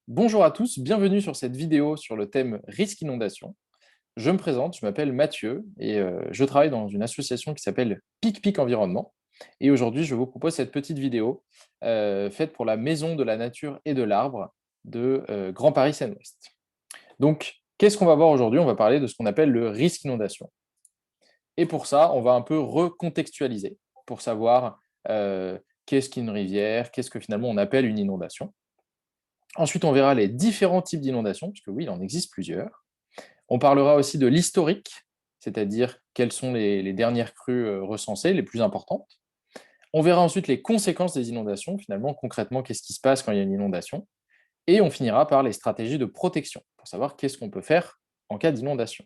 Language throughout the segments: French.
Bonjour à tous, bienvenue sur cette vidéo sur le thème risque inondation. Je me présente, je m'appelle Mathieu et je travaille dans une association qui s'appelle PicPic Environnement. Et aujourd'hui, je vous propose cette petite vidéo faite pour la Maison de la Nature et de l'Arbre de Grand Paris Seine-Ouest. Donc, qu'est-ce qu'on va voir aujourd'hui? On va parler de ce qu'on appelle le risque inondation. Et pour ça, on va un peu recontextualiser pour savoir qu'est-ce qu'une rivière, qu'est-ce que finalement on appelle une inondation. Ensuite, on verra les différents types d'inondations, puisque oui, il en existe plusieurs. On parlera aussi de l'historique, c'est-à-dire quelles sont les dernières crues recensées, les plus importantes. On verra ensuite les conséquences des inondations, finalement, concrètement, qu'est-ce qui se passe quand il y a une inondation. Et on finira par les stratégies de protection, pour savoir qu'est-ce qu'on peut faire en cas d'inondation.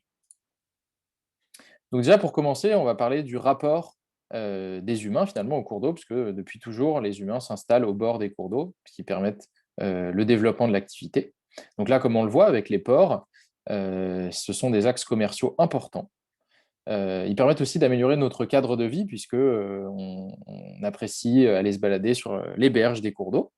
Donc déjà, pour commencer, on va parler du rapport des humains, finalement, au cours d'eau, puisque depuis toujours, les humains s'installent au bord des cours d'eau, ce qui permettent le développement de l'activité. Donc là, comme on le voit avec les ports, ce sont des axes commerciaux importants. Ils permettent aussi d'améliorer notre cadre de vie, puisque on apprécie aller se balader sur les berges des cours d'eau.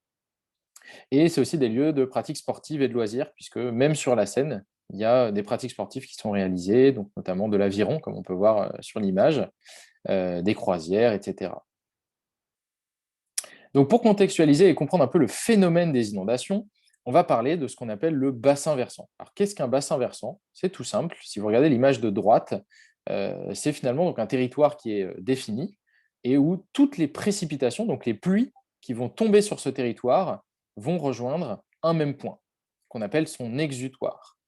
Et c'est aussi des lieux de pratiques sportives et de loisirs, puisque même sur la Seine, il y a des pratiques sportives qui sont réalisées, donc notamment de l'aviron, comme on peut voir sur l'image, des croisières, etc. Donc pour contextualiser et comprendre un peu le phénomène des inondations, on va parler de ce qu'on appelle le bassin versant. Alors qu'est-ce qu'un bassin versant? C'est tout simple. Si vous regardez l'image de droite, c'est finalement donc un territoire qui est défini et où toutes les précipitations, donc les pluies qui vont tomber sur ce territoire, vont rejoindre un même point, qu'on appelle son exutoire.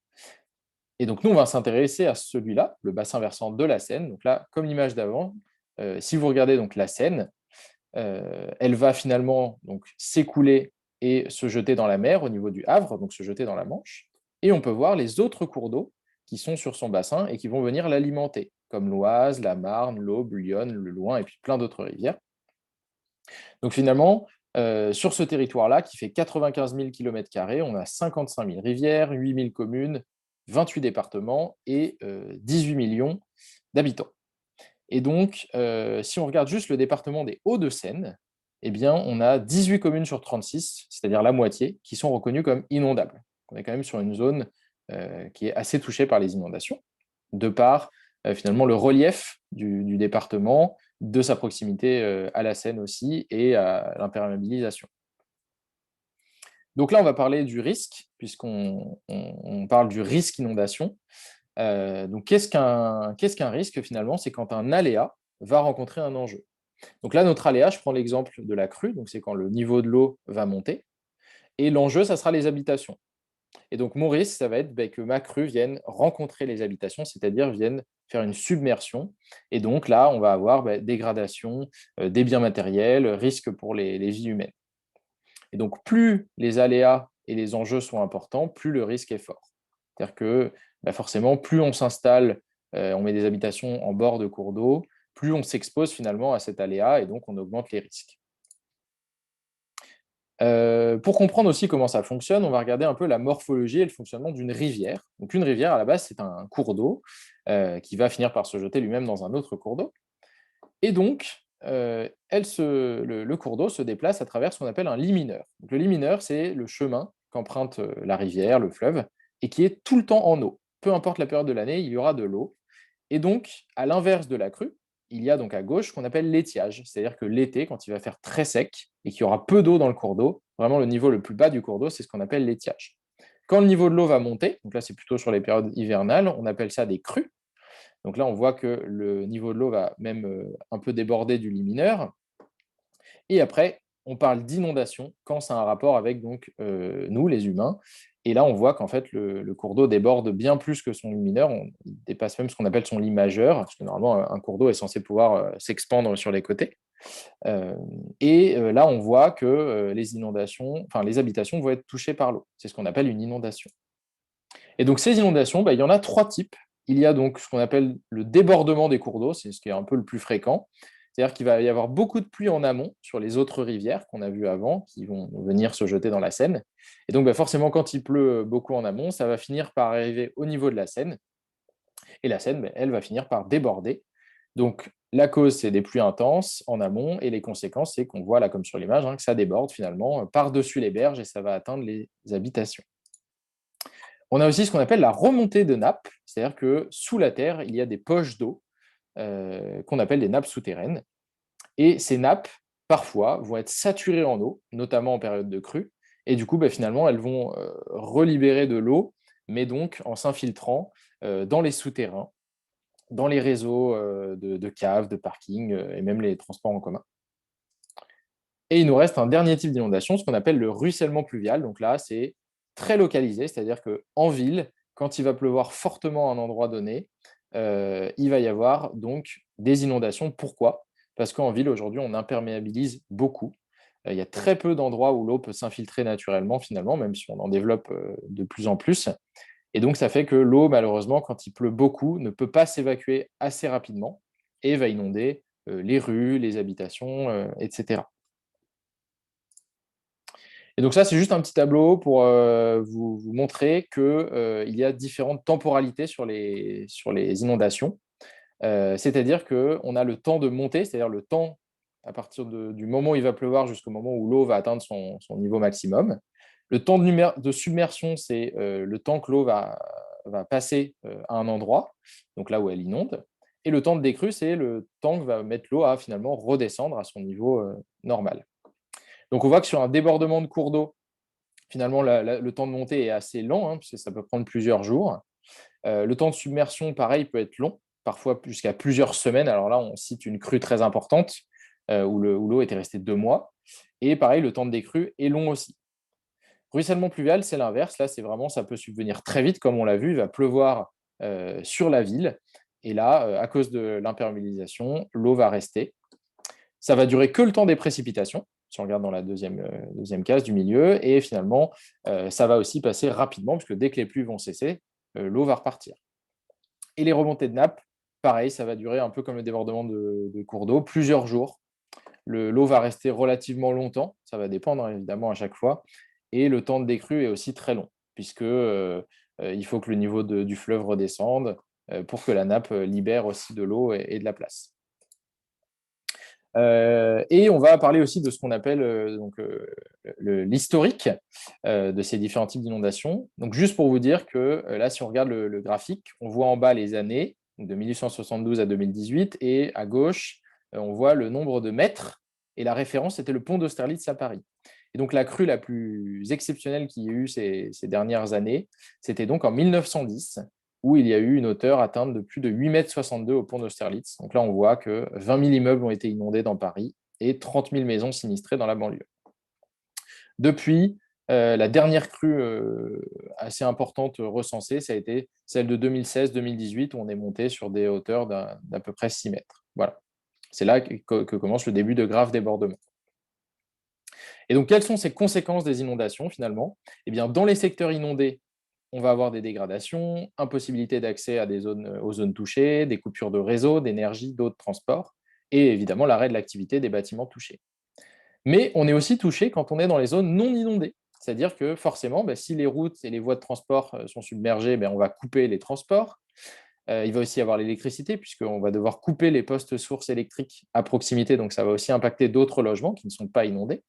Et donc nous, on va s'intéresser à celui-là, le bassin versant de la Seine. Donc là, comme l'image d'avant, si vous regardez donc la Seine, elle va finalement donc s'écouler et se jeter dans la mer au niveau du Havre, donc se jeter dans la Manche. Et on peut voir les autres cours d'eau qui sont sur son bassin et qui vont venir l'alimenter, comme l'Oise, la Marne, l'Aube, l'Yonne, le Loing et puis plein d'autres rivières. Donc finalement, sur ce territoire-là, qui fait 95 000 km², on a 55 000 rivières, 8 000 communes, 28 départements et 18 millions d'habitants. Et donc, si on regarde juste le département des Hauts-de-Seine, eh bien, on a 18 communes sur 36, c'est-à-dire la moitié, qui sont reconnues comme inondables. On est quand même sur une zone qui est assez touchée par les inondations, de par finalement le relief du département, de sa proximité à la Seine aussi et à l'imperméabilisation. Donc là, on va parler du risque, puisqu'on parle du risque inondation. Donc, qu'est-ce qu'un risque finalement? C'est quand un aléa va rencontrer un enjeu. Donc là, notre aléa, je prends l'exemple de la crue, donc c'est quand le niveau de l'eau va monter, et l'enjeu, ça sera les habitations. Et donc mon risque, ça va être que ma crue vienne rencontrer les habitations, c'est-à-dire vienne faire une submersion. Et donc là, on va avoir dégradation des biens matériels, risque pour les vies humaines. Et donc plus les aléas et les enjeux sont importants, plus le risque est fort. C'est-à-dire que forcément, plus on s'installe, on met des habitations en bord de cours d'eau, plus on s'expose finalement à cet aléa et donc on augmente les risques. Pour comprendre aussi comment ça fonctionne, on va regarder un peu la morphologie et le fonctionnement d'une rivière. Donc une rivière, à la base, c'est un cours d'eau qui va finir par se jeter lui-même dans un autre cours d'eau. Et donc, le cours d'eau se déplace à travers ce qu'on appelle un limineur. Donc, le limineur, c'est le chemin qu'emprunte la rivière, le fleuve, et qui est tout le temps en eau. Peu importe la période de l'année, il y aura de l'eau. Et donc, à l'inverse de la crue, il y a donc à gauche ce qu'on appelle l'étiage. C'est-à-dire que l'été, quand il va faire très sec et qu'il y aura peu d'eau dans le cours d'eau, vraiment le niveau le plus bas du cours d'eau, c'est ce qu'on appelle l'étiage. Quand le niveau de l'eau va monter, donc là c'est plutôt sur les périodes hivernales, on appelle ça des crues. Donc là, on voit que le niveau de l'eau va même un peu déborder du limineur. Et après, on parle d'inondation quand ça a un rapport avec donc, nous, les humains. Et là, on voit qu'en fait, le cours d'eau déborde bien plus que son lit mineur. Il dépasse même ce qu'on appelle son lit majeur, parce que normalement, un cours d'eau est censé pouvoir s'expandre sur les côtés. Là, on voit que les inondations, enfin les habitations vont être touchées par l'eau. C'est ce qu'on appelle une inondation. Et donc, ces inondations, il y en a trois types. Il y a donc ce qu'on appelle le débordement des cours d'eau, c'est ce qui est un peu le plus fréquent. C'est-à-dire qu'il va y avoir beaucoup de pluie en amont sur les autres rivières qu'on a vues avant, qui vont venir se jeter dans la Seine. Et donc, forcément, quand il pleut beaucoup en amont, ça va finir par arriver au niveau de la Seine. Et la Seine, elle va finir par déborder. Donc, la cause, c'est des pluies intenses en amont, et les conséquences, c'est qu'on voit, là, comme sur l'image, que ça déborde finalement par-dessus les berges et ça va atteindre les habitations. On a aussi ce qu'on appelle la remontée de nappes, c'est-à-dire que sous la terre, il y a des poches d'eau qu'on appelle des nappes souterraines. Et ces nappes, parfois, vont être saturées en eau, notamment en période de crue. Et du coup, finalement, elles vont relibérer de l'eau, mais donc en s'infiltrant dans les souterrains, dans les réseaux de caves, de parkings et même les transports en commun. Et il nous reste un dernier type d'inondation, ce qu'on appelle le ruissellement pluvial. Donc là, c'est très localisé, c'est-à-dire qu'en ville, quand il va pleuvoir fortement à un endroit donné, il va y avoir donc des inondations. Pourquoi? Parce qu'en ville, aujourd'hui, on imperméabilise beaucoup. Il y a très peu d'endroits où l'eau peut s'infiltrer naturellement, finalement, même si on en développe de plus en plus. Et donc, ça fait que l'eau, malheureusement, quand il pleut beaucoup, ne peut pas s'évacuer assez rapidement et va inonder les rues, les habitations, etc. Et donc ça, c'est juste un petit tableau pour vous montrer qu'il y a différentes temporalités sur les inondations. C'est-à-dire qu'on a le temps de montée, c'est-à-dire le temps à partir du moment où il va pleuvoir jusqu'au moment où l'eau va atteindre son niveau maximum. Le temps de submersion, c'est le temps que l'eau va passer à un endroit, donc là où elle inonde. Et le temps de décrue, c'est le temps que va mettre l'eau à finalement redescendre à son niveau normal. Donc on voit que sur un débordement de cours d'eau, finalement, le temps de montée est assez lent, puisque ça peut prendre plusieurs jours. Le temps de submersion, pareil, peut être long, parfois jusqu'à plusieurs semaines. Alors là, on cite une crue très importante, où l'eau était restée 2 mois. Et pareil, le temps de décrue est long aussi. Ruissellement pluvial, c'est l'inverse. Là, c'est vraiment, ça peut subvenir très vite, comme on l'a vu. Il va pleuvoir sur la ville. Et là, à cause de l'imperméabilisation, l'eau va rester. Ça va durer que le temps des précipitations, si on regarde dans la deuxième case du milieu, et finalement, ça va aussi passer rapidement, puisque dès que les pluies vont cesser, l'eau va repartir. Et les remontées de nappe, pareil, ça va durer un peu comme le débordement de cours d'eau, plusieurs jours. L'eau va rester relativement longtemps, ça va dépendre évidemment à chaque fois, et le temps de décrue est aussi très long, puisque il faut que le niveau du fleuve redescende pour que la nappe libère aussi de l'eau et de la place. Et on va parler aussi de ce qu'on appelle l'historique de ces différents types d'inondations. Donc, juste pour vous dire que là, si on regarde le graphique, on voit en bas les années, de 1872 à 2018, et à gauche, on voit le nombre de mètres, et la référence, c'était le pont d'Austerlitz à Paris. Et donc, la crue la plus exceptionnelle qu'il y a eu ces dernières années, c'était donc en 1910, où il y a eu une hauteur atteinte de plus de 8,62 m au pont d'Austerlitz. Donc là, on voit que 20 000 immeubles ont été inondés dans Paris et 30 000 maisons sinistrées dans la banlieue. Depuis, la dernière crue assez importante recensée, ça a été celle de 2016-2018, où on est monté sur des hauteurs d'à peu près 6 mètres. Voilà. C'est là que commence le début de graves débordements. Et donc, quelles sont ces conséquences des inondations finalement? Eh bien, dans les secteurs inondés, on va avoir des dégradations, impossibilité d'accès aux zones touchées, des coupures de réseau, d'énergie, d'eau, de transport, et évidemment l'arrêt de l'activité des bâtiments touchés. Mais on est aussi touché quand on est dans les zones non inondées. C'est-à-dire que forcément, si les routes et les voies de transport sont submergées, on va couper les transports. Il va aussi y avoir l'électricité, puisqu'on va devoir couper les postes sources électriques à proximité, donc ça va aussi impacter d'autres logements qui ne sont pas inondés.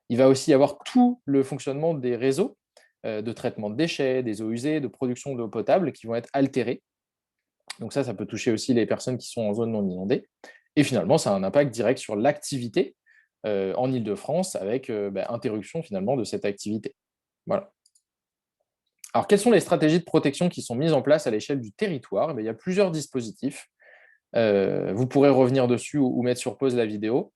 Il va aussi y avoir tout le fonctionnement des réseaux de traitement de déchets, des eaux usées, de production d'eau potable qui vont être altérés. Donc ça peut toucher aussi les personnes qui sont en zone non inondée. Et finalement, ça a un impact direct sur l'activité en Île-de-France avec interruption finalement de cette activité. Voilà. Alors, quelles sont les stratégies de protection qui sont mises en place à l'échelle du territoire? Il y a plusieurs dispositifs. Vous pourrez revenir dessus ou mettre sur pause la vidéo.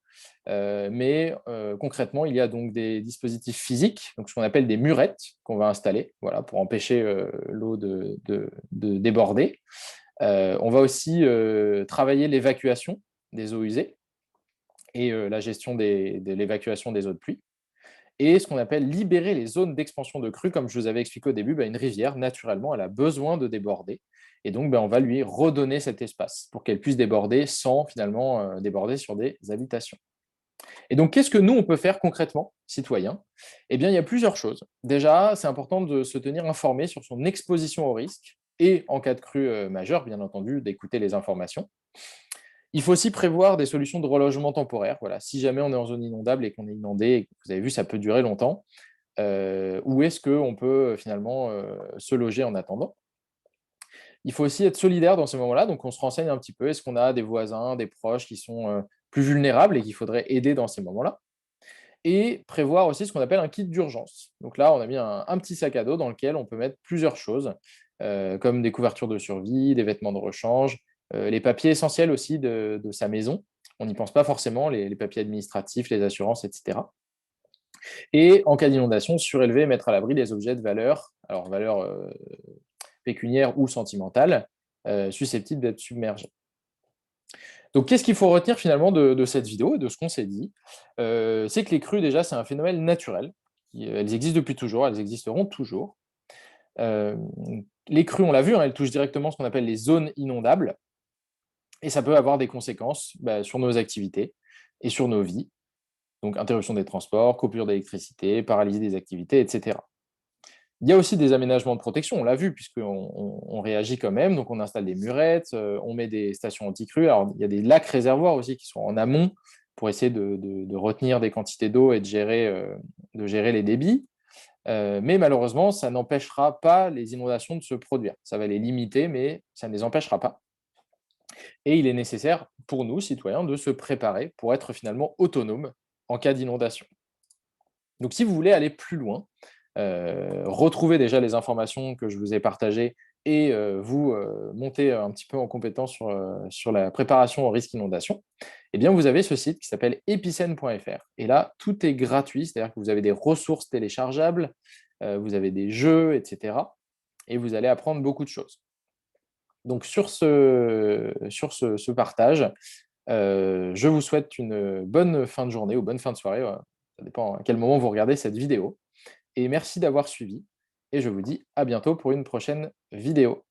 Mais concrètement, il y a donc des dispositifs physiques, donc ce qu'on appelle des murettes qu'on va installer, voilà, pour empêcher l'eau de déborder. On va aussi travailler l'évacuation des eaux usées et la gestion de l'évacuation des eaux de pluie. Et ce qu'on appelle libérer les zones d'expansion de crue, comme je vous avais expliqué au début, une rivière, naturellement, elle a besoin de déborder. Et donc, on va lui redonner cet espace pour qu'elle puisse déborder sans finalement déborder sur des habitations. Et donc, qu'est-ce que nous, on peut faire concrètement, citoyens? Eh bien, il y a plusieurs choses. Déjà, c'est important de se tenir informé sur son exposition au risque et, en cas de crue majeure, bien entendu, d'écouter les informations. Il faut aussi prévoir des solutions de relogement temporaire. Voilà, si jamais on est en zone inondable et qu'on est inondé, et que vous avez vu, ça peut durer longtemps, où est-ce qu'on peut finalement se loger en attendant? Il faut aussi être solidaire dans ces moments-là, donc on se renseigne un petit peu. Est-ce qu'on a des voisins, des proches qui sont plus vulnérables et qu'il faudrait aider dans ces moments-là? Et prévoir aussi ce qu'on appelle un kit d'urgence. Donc là, on a mis un petit sac à dos dans lequel on peut mettre plusieurs choses, comme des couvertures de survie, des vêtements de rechange, les papiers essentiels aussi de sa maison. On n'y pense pas forcément, les papiers administratifs, les assurances, etc. Et en cas d'inondation, surélever et mettre à l'abri les objets de valeur, alors valeur pécuniaire ou sentimentale, susceptibles d'être submergés. Donc, qu'est-ce qu'il faut retenir finalement de cette vidéo et de ce qu'on s'est dit? C'est que les crues, déjà, c'est un phénomène naturel. Elles existent depuis toujours, elles existeront toujours. Hem, les crues, on l'a vu, hein, elles touchent directement ce qu'on appelle les zones inondables et ça peut avoir des conséquences, sur nos activités et sur nos vies. Donc interruption des transports, coupure d'électricité, paralysie des activités, et cetera. Il y a aussi des aménagements de protection, on l'a vu, puisqu'on on réagit quand même, donc on installe des murettes, on met des stations anti-crues. Alors, il y a des lacs réservoirs aussi qui sont en amont pour essayer de retenir des quantités d'eau et de gérer les débits. Mais malheureusement, ça n'empêchera pas les inondations de se produire. Ça va les limiter, mais ça ne les empêchera pas. Et il est nécessaire pour nous, citoyens, de se préparer pour être finalement autonomes en cas d'inondation. Donc si vous voulez aller plus loin, retrouver déjà les informations que je vous ai partagées et vous, monter un petit peu en compétence sur la préparation au risque inondation, eh bien vous avez ce site qui s'appelle epicène.fr et là, tout est gratuit, c'est-à-dire que vous avez des ressources téléchargeables, vous avez des jeux et cetera et vous allez apprendre beaucoup de choses. Donc sur ce partage, je vous souhaite une bonne fin de journée ou bonne fin de soirée, ça dépend à quel moment vous regardez cette vidéo et merci d'avoir suivi et je vous dis à bientôt pour une prochaine vidéo.